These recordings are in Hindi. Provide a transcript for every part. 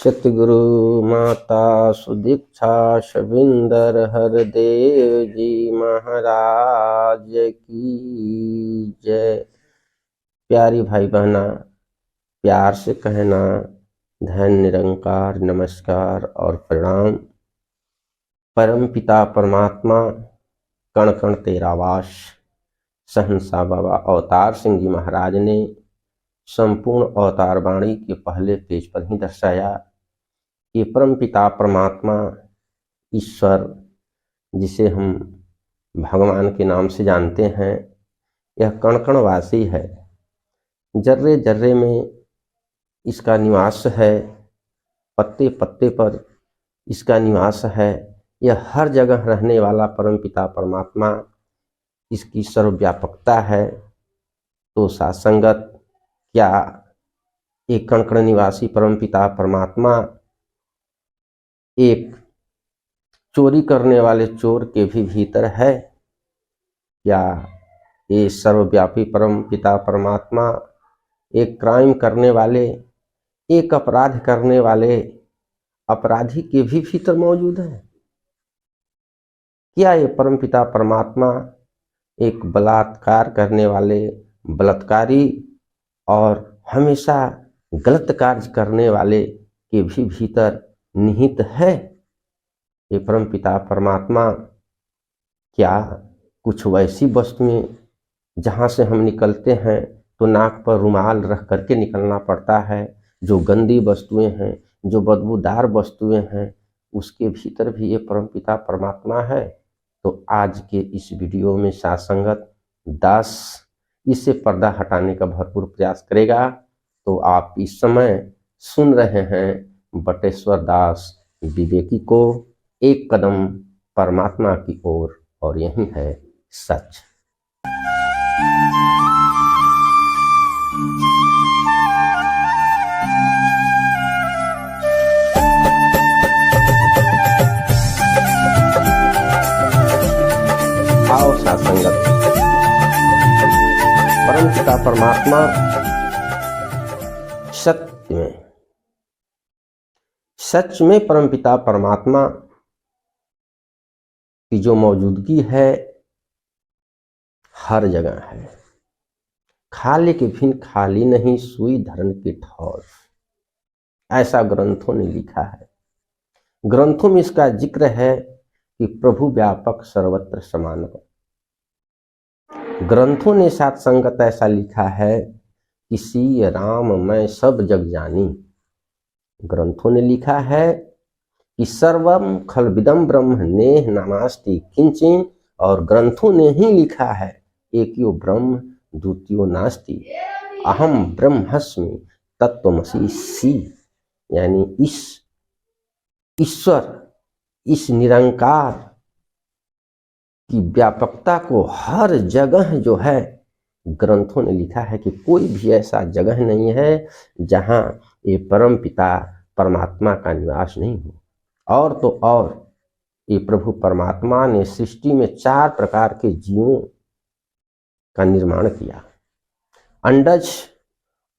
सतगुरु माता सुदीक्षा शविंदर हरदेव जी महाराज की जय। प्यारी भाई बहना, प्यार से कहना धन्य निरंकार, नमस्कार और प्रणाम। परम पिता परमात्मा कण कण तेरा वास सहनसा बाबा अवतार सिंह जी महाराज ने संपूर्ण अवतार वाणी के पहले पेज पर ही दर्शाया कि परम पिता परमात्मा ईश्वर, जिसे हम भगवान के नाम से जानते हैं, यह कण कण वासी है। जर्रे जर्रे में इसका निवास है, पत्ते पत्ते पर इसका निवास है। यह हर जगह रहने वाला परम पिता परमात्मा, इसकी सर्वव्यापकता है। तो सासंगत, क्या एक कण कण निवासी परम पिता परमात्मा एक चोरी करने वाले चोर के भी भीतर है? क्या ये सर्वव्यापी परम पिता परमात्मा एक क्राइम करने वाले, एक अपराध करने वाले अपराधी के भी भीतर मौजूद है? क्या ये परम पिता परमात्मा एक बलात्कार करने वाले बलात्कारी और हमेशा गलत कार्य करने वाले के भी भीतर निहित है? ये परम पिता परमात्मा क्या कुछ वैसी वस्तुएं जहाँ से हम निकलते हैं तो नाक पर रुमाल रख करके निकलना पड़ता है, जो गंदी वस्तुएं हैं, जो बदबूदार वस्तुएं हैं, उसके भीतर भी ये परम पिता परमात्मा है? तो आज के इस वीडियो में सासंगत दास इससे पर्दा हटाने का भरपूर प्रयास करेगा। तो आप इस समय सुन रहे हैं बटेश्वर दास विवेकी को, एक कदम परमात्मा की ओर, और यही है सच। आओ सासंगत, परम पिता परमात्मा सच में परम पिता परमात्मा की जो मौजूदगी है हर जगह है। खाली के भिन खाली नहीं, सुई धरन के ठौर, ऐसा ग्रंथों ने लिखा है। ग्रंथों में इसका जिक्र है कि प्रभु व्यापक सर्वत्र समान। ग्रंथों ने साथ संगत ऐसा लिखा है कि सी राम मैं सब जग जानी। ग्रंथों ने लिखा है कि सर्वम खलविदम ब्रह्म नेह नानास्ति किंचिन, और ग्रंथों ने ही लिखा है एकयो ब्रह्म द्वितीयो नास्ति, अहम ब्रह्मस्मि तत्त्वमसि सी। यानी इस ईश्वर, इस निरंकार की व्यापकता को हर जगह जो है ग्रंथों ने लिखा है कि कोई भी ऐसा जगह नहीं है जहां ये परम पिता परमात्मा का निवास नहीं हो। और तो और ये प्रभु परमात्मा ने सृष्टि में 4 प्रकार के जीवों का निर्माण किया। अंडज,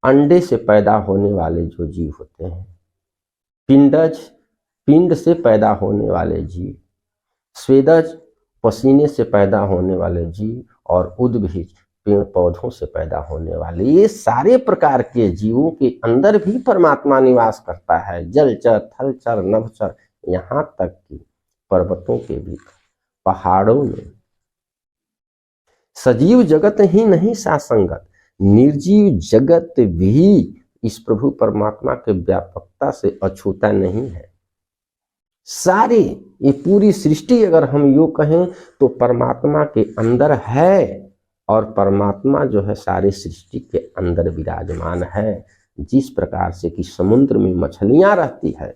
अंडे से पैदा होने वाले जो जीव होते हैं। पिंडज, पिंड से पैदा होने वाले जीव। स्वेदज, पसीने से पैदा होने वाले जीव। और उद्भिज, पेड़ पौधों से पैदा होने वाले। ये सारे प्रकार के जीवों के अंदर भी परमात्मा निवास करता है। जलचर, थलचर, नभचर, यहाँ तक कि पर्वतों के भी, पहाड़ों में, सजीव जगत ही नहीं सासंगत, निर्जीव जगत भी इस प्रभु परमात्मा के व्यापकता से अछूता नहीं है। सारे, ये पूरी सृष्टि अगर हम यूं कहें तो परमात्मा के अंदर है, और परमात्मा जो है सारे सृष्टि के अंदर विराजमान है। जिस प्रकार से कि समुद्र में मछलियां रहती है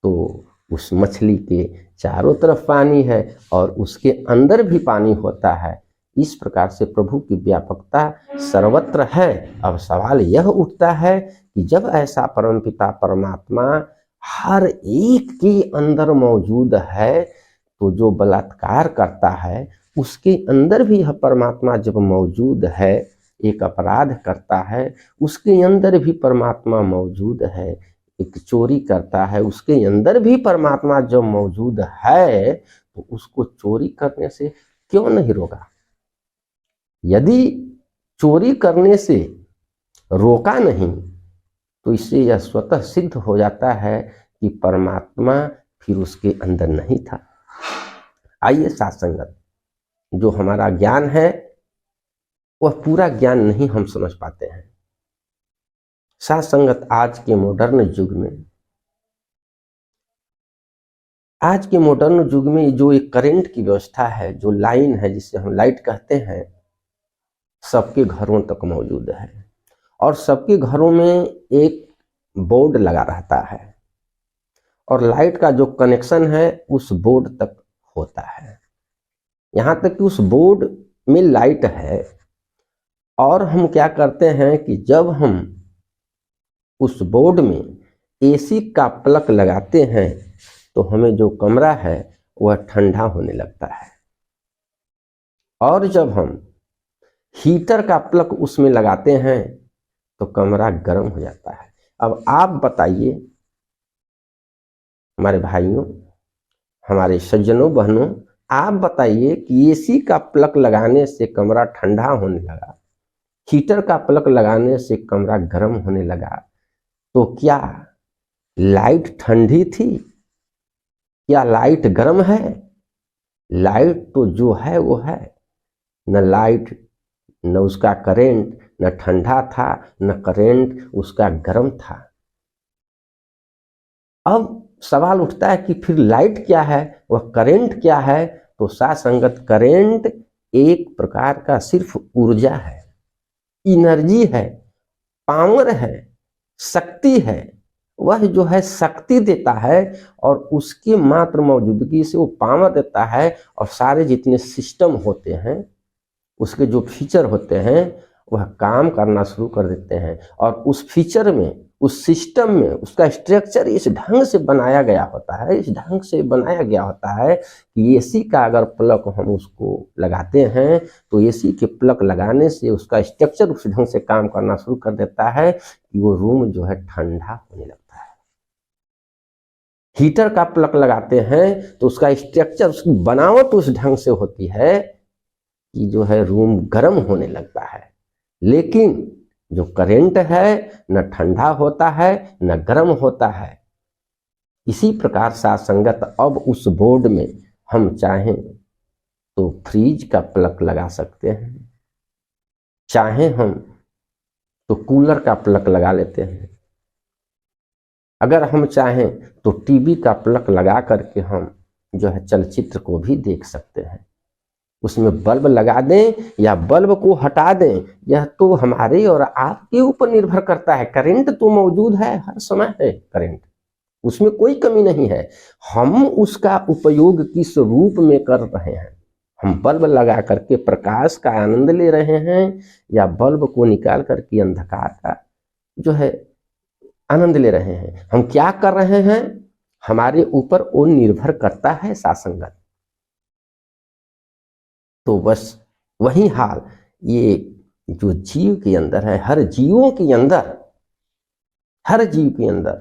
तो उस मछली के चारों तरफ पानी है और उसके अंदर भी पानी होता है, इस प्रकार से प्रभु की व्यापकता सर्वत्र है। अब सवाल यह उठता है कि जब ऐसा परमपिता परमात्मा हर एक के अंदर मौजूद है, तो जो बलात्कार करता है उसके अंदर भी यह परमात्मा जब मौजूद है, एक अपराध करता है उसके अंदर भी परमात्मा मौजूद है, एक चोरी करता है, उसके अंदर भी परमात्मा जो मौजूद है, तो उसको चोरी करने से क्यों नहीं रोका? यदि चोरी करने से रोका नहीं तो इससे यह स्वतः सिद्ध हो जाता है कि परमात्मा फिर उसके अंदर नहीं था। आइए साथ संगत, जो हमारा ज्ञान है वह पूरा ज्ञान नहीं हम समझ पाते हैं। साथ संगत, आज के मॉडर्न युग में जो एक करंट की व्यवस्था है, जो लाइन है, जिसे हम लाइट कहते हैं, सबके घरों तक मौजूद है और सबके घरों में एक बोर्ड लगा रहता है और लाइट का जो कनेक्शन है उस बोर्ड तक होता है। यहां तक कि उस बोर्ड में लाइट है और हम क्या करते हैं कि जब हम उस बोर्ड में एसी का प्लग लगाते हैं तो हमें जो कमरा है वह ठंडा होने लगता है, और जब हम हीटर का प्लग उसमें लगाते हैं तो कमरा गर्म हो जाता है। अब आप बताइए हमारे भाइयों, हमारे सज्जनों, बहनों, आप बताइए कि एसी का प्लग लगाने से कमरा ठंडा होने लगा, हीटर का प्लग लगाने से कमरा गर्म होने लगा, तो क्या लाइट ठंडी थी? क्या लाइट गर्म है? लाइट तो जो है वो है, न लाइट न उसका करंट न ठंडा था, न करंट उसका गर्म था। अब सवाल उठता है कि फिर लाइट क्या है, वह करंट क्या है? तो साथ संगत, करंट एक प्रकार का सिर्फ ऊर्जा है, एनर्जी है, पावर है, शक्ति है। वह जो है शक्ति देता है और उसकी मात्र मौजूदगी से वो पावर देता है और सारे जितने सिस्टम होते हैं, उसके जो फीचर होते हैं, वह काम करना शुरू कर देते हैं। और उस फीचर में, उस सिस्टम में उसका स्ट्रक्चर इस ढंग से बनाया गया होता है, इस ढंग से बनाया गया होता है कि एसी का अगर प्लग हम उसको लगाते हैं तो एसी के प्लग लगाने से उसका स्ट्रक्चर उस ढंग से काम करना शुरू कर देता है कि वो रूम जो है ठंडा होने लगता है। हीटर का प्लग लगाते हैं तो उसका स्ट्रक्चर, उसकी बनावट उस ढंग से होती है कि जो है रूम गर्म होने लगता है। लेकिन जो करंट है न ठंडा होता है न गर्म होता है। इसी प्रकार साथ संगत, अब उस बोर्ड में हम चाहें तो फ्रिज का प्लग लगा सकते हैं, चाहे हम तो कूलर का प्लग लगा लेते हैं, अगर हम चाहें तो टीवी का प्लग लगा करके हम जो है चलचित्र को भी देख सकते हैं। उसमें बल्ब लगा दें या बल्ब को हटा दें, यह तो हमारे और आपके ऊपर निर्भर करता है। करंट तो मौजूद है, हर समय है करंट, उसमें कोई कमी नहीं है। हम उसका उपयोग किस रूप में कर रहे हैं? हम बल्ब लगा करके प्रकाश का आनंद ले रहे हैं या बल्ब को निकाल करके अंधकार का जो है आनंद ले रहे हैं? हम क्या कर रहे हैं, हमारे ऊपर वो निर्भर करता है सासंगत। तो बस वही हाल ये जो जीव के अंदर है, हर जीवों के अंदर, हर जीव के अंदर,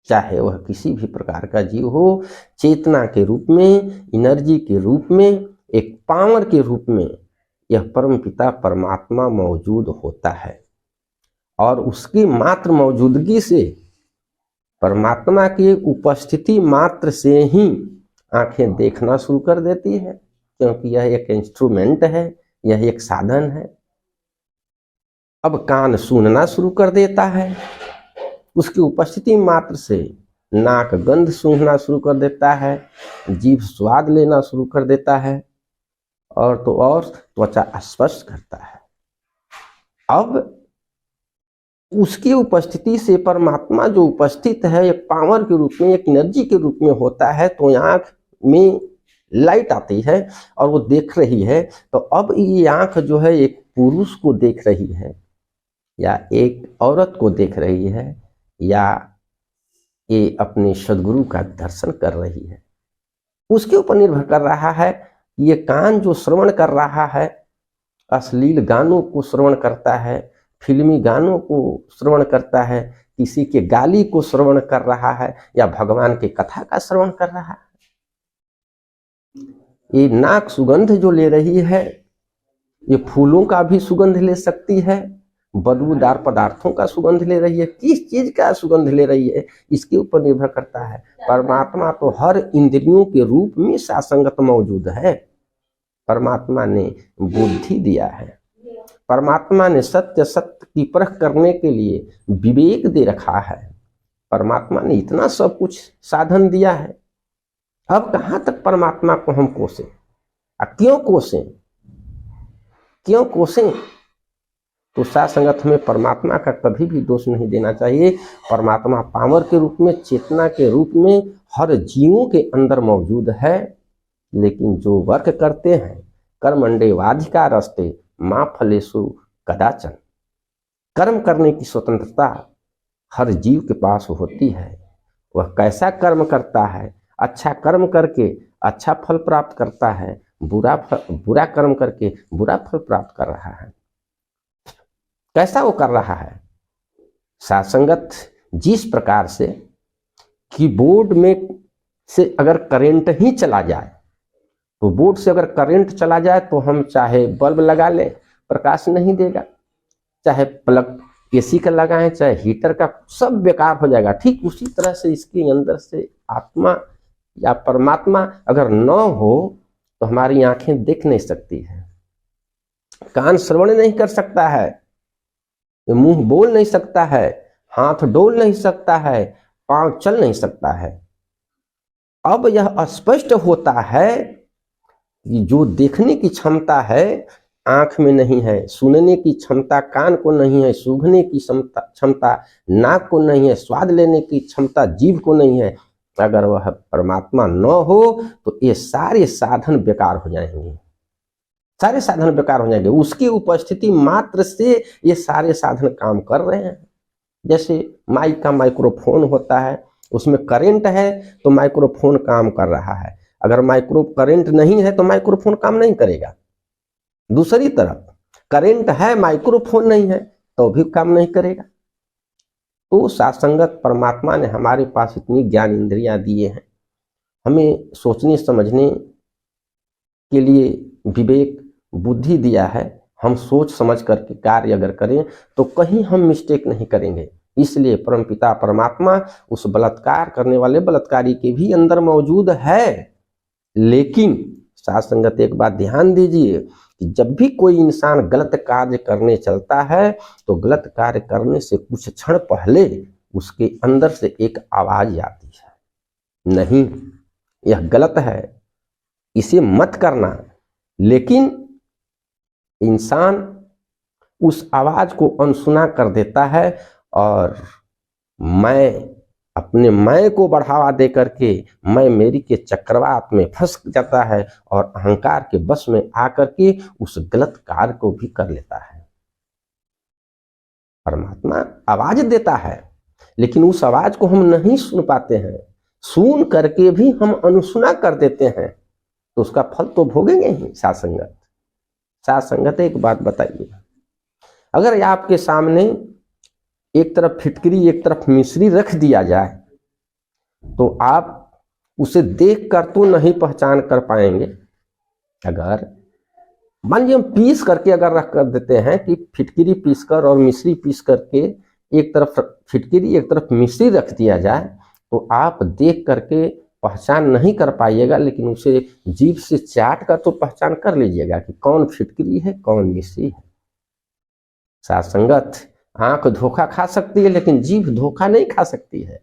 चाहे वह किसी भी प्रकार का जीव हो, चेतना के रूप में, एनर्जी के रूप में, एक पावर के रूप में यह परमपिता परमात्मा मौजूद होता है। और उसकी मात्र मौजूदगी से, परमात्मा की उपस्थिति मात्र से ही आंखें देखना शुरू कर देती है, क्योंकि यह एक इंस्ट्रूमेंट है, यह एक साधन है। अब कान सुनना शुरू कर देता है, उसकी उपस्थिति मात्र से नाक गंध सूंघना शुरू कर देता है, जीभ स्वाद लेना शुरू कर देता है, और तो और त्वचा स्पर्श करता है। अब उसकी उपस्थिति से परमात्मा जो उपस्थित है एक पावर के रूप में, एक एनर्जी के रूप में होता है, तो आंख में लाइट आती है और वो देख रही है। तो अब ये आंख जो है एक पुरुष को देख रही है या एक औरत को देख रही है या ये अपने सदगुरु का दर्शन कर रही है, उसके ऊपर निर्भर कर रहा है। ये कान जो श्रवण कर रहा है, अश्लील गानों को श्रवण करता है, फिल्मी गानों को श्रवण करता है, किसी के गाली को श्रवण कर रहा है या भगवान की कथा का श्रवण कर रहा है। ये नाक सुगंध जो ले रही है, ये फूलों का भी सुगंध ले सकती है, बदबूदार पदार्थों का सुगंध ले रही है, किस चीज का सुगंध ले रही है इसके ऊपर निर्भर करता है। परमात्मा तो हर इंद्रियों के रूप में सासंगत मौजूद है। परमात्मा ने बुद्धि दिया है, परमात्मा ने सत्य सत्य की परख करने के लिए विवेक दे रखा है, परमात्मा ने इतना सब कुछ साधन दिया है। अब कहां तक परमात्मा को हम कोसें? क्यों कोसें? क्यों कोसें? तो साथ संगत हमें परमात्मा का कभी भी दोष नहीं देना चाहिए। परमात्मा पावर के रूप में, चेतना के रूप में हर जीवों के अंदर मौजूद है, लेकिन जो वर्क करते हैं कर्मण्डेवाधिकारस्ते मां फलेषु कदाचन, कर्म करने की स्वतंत्रता हर जीव के पास होती है। वह कैसा कर्म करता है, अच्छा कर्म करके अच्छा फल प्राप्त करता है, बुरा कर्म करके बुरा फल प्राप्त कर रहा है। कैसा वो कर रहा है? सासंगत जिस प्रकार से कीबोर्ड में से अगर करंट ही चला जाए, तो बोर्ड से अगर करंट चला जाए तो हम चाहे बल्ब लगा लें, प्रकाश नहीं देगा, चाहे प्लग एसी का लगाएं, चाहे हीटर का, सब बेकार हो जाएगा। ठीक उसी तरह से इसके अंदर से आत्मा या परमात्मा अगर न हो तो हमारी आंखें देख नहीं सकती है, कान श्रवण नहीं कर सकता है, मुंह बोल नहीं सकता है, हाथ डोल नहीं सकता है, पांव चल नहीं सकता है। अब यह स्पष्ट होता है कि जो देखने की क्षमता है आंख में नहीं है, सुनने की क्षमता कान को नहीं है, सूंघने की क्षमता नाक को नहीं है, स्वाद लेने की क्षमता जीभ को नहीं है, अगर वह परमात्मा न हो तो ये सारे साधन बेकार हो जाएंगे, सारे साधन बेकार हो जाएंगे। उसकी उपस्थिति मात्र से ये सारे साधन काम कर रहे हैं। जैसे माइक का माइक्रोफोन होता है, उसमें करंट है तो माइक्रोफोन काम कर रहा है, अगर करंट नहीं है तो माइक्रोफोन काम नहीं करेगा। दूसरी तरफ करंट है माइक्रोफोन नहीं है तो भी काम नहीं करेगा। तो सासंगत परमात्मा ने हमारे पास इतनी ज्ञान इंद्रियां दिए हैं, हमें सोचने समझने के लिए विवेक बुद्धि दिया है। हम सोच समझ करके कार्य अगर करें तो कहीं हम मिस्टेक नहीं करेंगे। इसलिए परमपिता परमात्मा उस बलात्कार करने वाले बलात्कारी के भी अंदर मौजूद है। लेकिन साथ संगत एक बात ध्यान दीजिए कि जब भी कोई इंसान गलत कार्य करने चलता है तो गलत कार्य करने से कुछ क्षण पहले उसके अंदर से एक आवाज आती है, नहीं यह गलत है, इसे मत करना। लेकिन इंसान उस आवाज को अनसुना कर देता है और अपने मैं को बढ़ावा दे करके मैं मेरी के चक्रवात में फंस जाता है और अहंकार के बस में आकर के उस गलत कार्य को भी कर लेता है। परमात्मा आवाज देता है लेकिन उस आवाज को हम नहीं सुन पाते हैं, सुन करके भी हम अनसुना कर देते हैं, तो उसका फल तो भोगेंगे ही। साथ संगत एक बात बताइए, अगर आपके सामने एक तरफ फिटकरी एक तरफ मिश्री रख दिया जाए तो आप उसे देख कर तो नहीं पहचान कर पाएंगे। अगर मान लीजिए हम पीस करके अगर रख कर देते हैं कि फिटकरी पीस कर और मिश्री पीस करके एक तरफ फिटकरी एक तरफ मिश्री रख दिया जाए तो आप देख करके पहचान नहीं कर पाइएगा, लेकिन उसे जीभ से चाट कर तो पहचान कर लीजिएगा कि कौन फिटकरी है कौन मिश्री है। साथ संगत आंख धोखा खा सकती है लेकिन जीभ धोखा नहीं खा सकती है।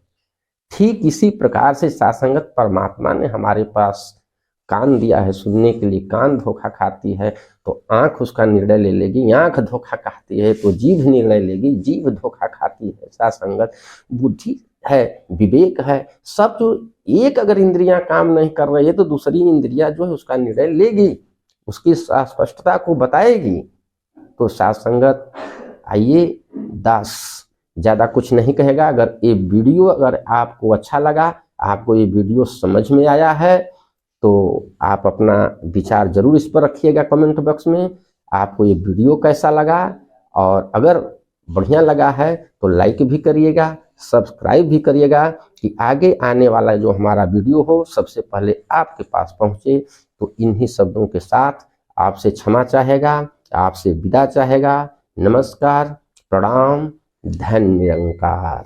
ठीक इसी प्रकार से सासंगत परमात्मा ने हमारे पास कान दिया है सुनने के लिए, कान धोखा खाती है तो आंख उसका निर्णय ले लेगी, आंख धोखा खाती है तो जीभ निर्णय लेगी, जीभ धोखा खाती है सासंगत बुद्धि है, विवेक है, सब जो एक अगर इंद्रियां काम नहीं कर रही है तो दूसरी इंद्रियां जो है उसका निर्णय लेगी, उसकी स्पष्टता को बताएगी। तो सासंगत आइए, दास ज्यादा कुछ नहीं कहेगा। अगर ये वीडियो अगर आपको अच्छा लगा, आपको ये वीडियो समझ में आया है तो आप अपना विचार जरूर इस पर रखिएगा कमेंट बॉक्स में। आपको ये वीडियो कैसा लगा, और अगर बढ़िया लगा है तो लाइक भी करिएगा, सब्सक्राइब भी करिएगा कि आगे आने वाला जो हमारा वीडियो हो सबसे पहले आपके पास पहुंचे। तो इन्हीं शब्दों के साथ आपसे क्षमा चाहेगा, आपसे विदा चाहेगा। नमस्कार, प्रणाम, धन्य निरंकार।